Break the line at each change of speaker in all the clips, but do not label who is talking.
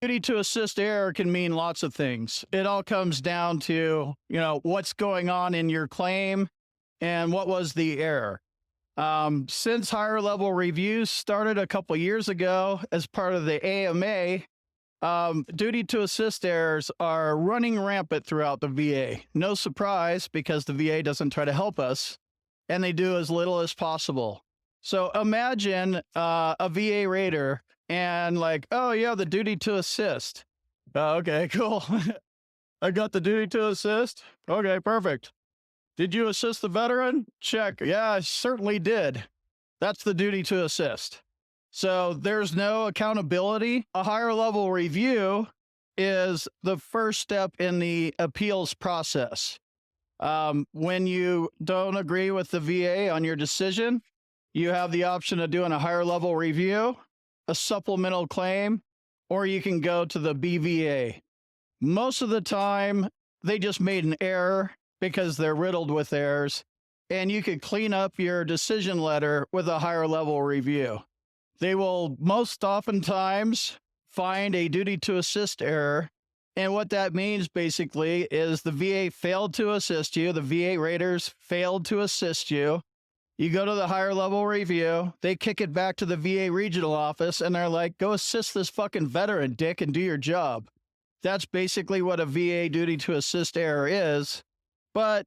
Duty to assist error can mean lots of things. It all comes down to, what's going on in your claim and what was the error. Since higher level reviews started a couple years ago as part of the AMA, duty to assist errors are running rampant throughout the VA. No surprise, because the VA doesn't try to help us and they do as little as possible. So imagine a VA rater and like, oh yeah, the duty to assist. Okay, cool. I got the duty to assist. Okay, perfect. Did you assist the veteran? Check. Yeah, I certainly did. That's the duty to assist. So there's no accountability. A higher level review is the first step in the appeals process. When you don't agree with the VA on your decision, you have the option of doing a higher level review, a supplemental claim, or you can go to the BVA. Most of the time, they just made an error because they're riddled with errors, and you could clean up your decision letter with a higher level review. They will most oftentimes find a duty to assist error. And what that means basically is the VA failed to assist you. The VA raters failed to assist you. You go to the higher level review, they kick it back to the VA regional office, and they're like, go assist this fucking veteran, dick, and do your job. That's basically what a VA duty to assist error is. But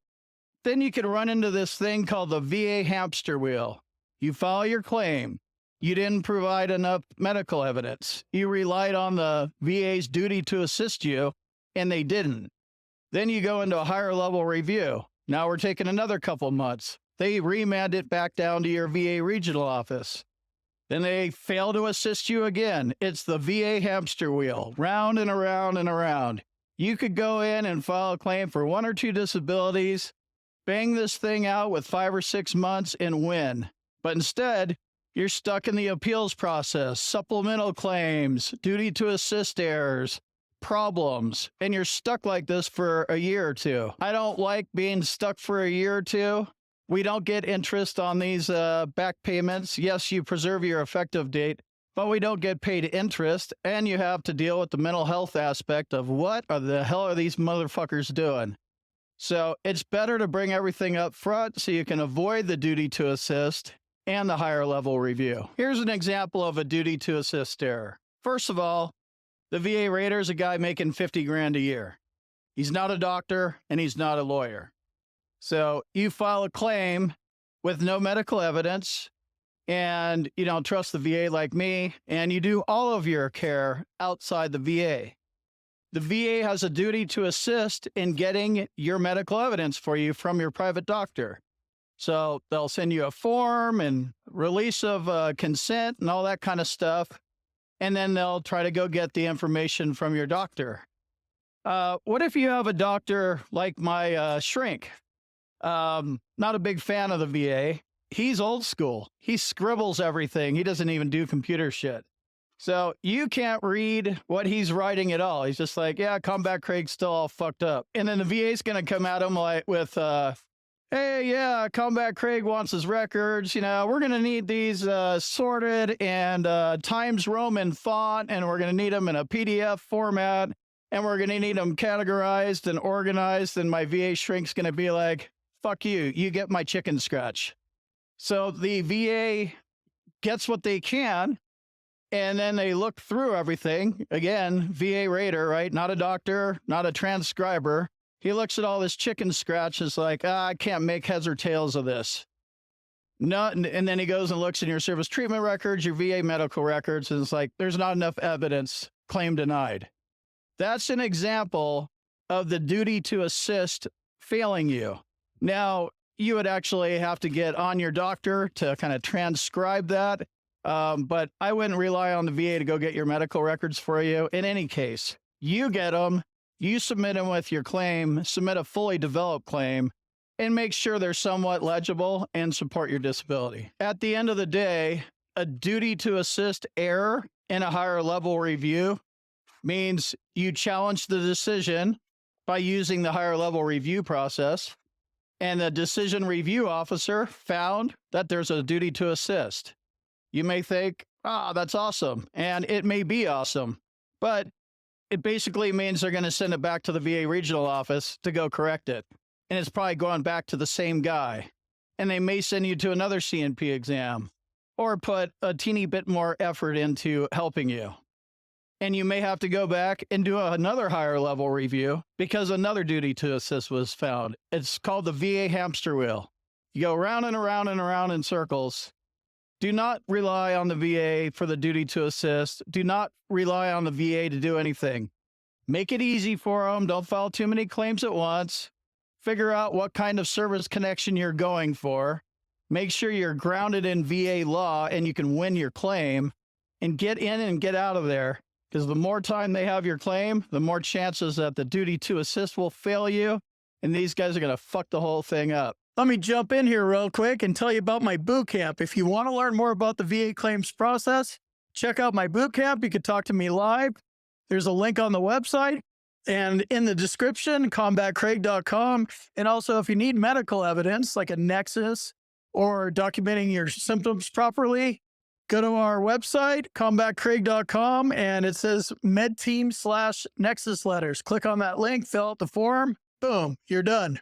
then you can run into this thing called the VA hamster wheel. You file your claim. You didn't provide enough medical evidence. You relied on the VA's duty to assist you, and they didn't. Then you go into a higher level review. Now we're taking another couple months. They remand it back down to your VA regional office. Then they fail to assist you again. It's the VA hamster wheel, round and around and around. You could go in and file a claim for 1 or 2 disabilities, bang this thing out with 5 or 6 months and win. But instead, you're stuck in the appeals process, supplemental claims, duty to assist errors, problems, and you're stuck like this for a year or 2. I don't like being stuck for a year or 2. We don't get interest on these back payments. Yes, you preserve your effective date, but we don't get paid interest, and you have to deal with the mental health aspect of what the hell are these motherfuckers doing? So it's better to bring everything up front so you can avoid the duty to assist and the higher level review. Here's an example of a duty to assist error. First of all, the VA rater is a guy making 50 grand a year. He's not a doctor and he's not a lawyer. So you file a claim with no medical evidence, and you don't trust the VA like me, and you do all of your care outside the VA. The VA has a duty to assist in getting your medical evidence for you from your private doctor. So they'll send you a form and release of consent and all that kind of stuff, and then they'll try to go get the information from your doctor. What if you have a doctor like my shrink? Not a big fan of the VA. He's old school. He scribbles everything. He doesn't even do computer shit. So you can't read what he's writing at all. He's just like, yeah, Combat Craig's still all fucked up. And then the VA's going to come at him like with, hey, yeah, Combat Craig wants his records. We're going to need these sorted and Times Roman font, and we're going to need them in a PDF format, and we're going to need them categorized and organized. And my VA shrink's going to be like, fuck you, you get my chicken scratch. So the VA gets what they can, and then they look through everything. Again, VA rater, right? Not a doctor, not a transcriber. He looks at all this chicken scratch, is like, I can't make heads or tails of this. No, and then he goes and looks in your service treatment records, your VA medical records, and it's like, there's not enough evidence, claim denied. That's an example of the duty to assist failing you. Now, you would actually have to get on your doctor to kind of transcribe that, but I wouldn't rely on the VA to go get your medical records for you. In any case, you get them, you submit them with your claim, submit a fully developed claim, and make sure they're somewhat legible and support your disability. At the end of the day, a duty to assist error in a higher level review means you challenge the decision by using the higher level review process, and the decision review officer found that there's a duty to assist. You may think, that's awesome, and it may be awesome, but it basically means they're going to send it back to the VA regional office to go correct it. And it's probably going back to the same guy. And they may send you to another CNP exam or put a teeny bit more effort into helping you. And you may have to go back and do another higher level review because another duty to assist was found. It's called the VA hamster wheel. You go round and around and around in circles. Do not rely on the VA for the duty to assist. Do not rely on the VA to do anything. Make it easy for them. Don't file too many claims at once. Figure out what kind of service connection you're going for. Make sure you're grounded in VA law and you can win your claim, and get in and get out of there. Because the more time they have your claim, the more chances that the duty to assist will fail you, and these guys are going to fuck the whole thing up. Let me jump in here real quick and tell you about my boot camp. If you want to learn more about the VA claims process, check out my boot camp. You can talk to me live. There's a link on the website and in the description, combatcraig.com. And also, if you need medical evidence like a nexus or documenting your symptoms properly, go to our website, combatcraig.com, and it says medteam/nexus letters. Click on that link, fill out the form. Boom, you're done.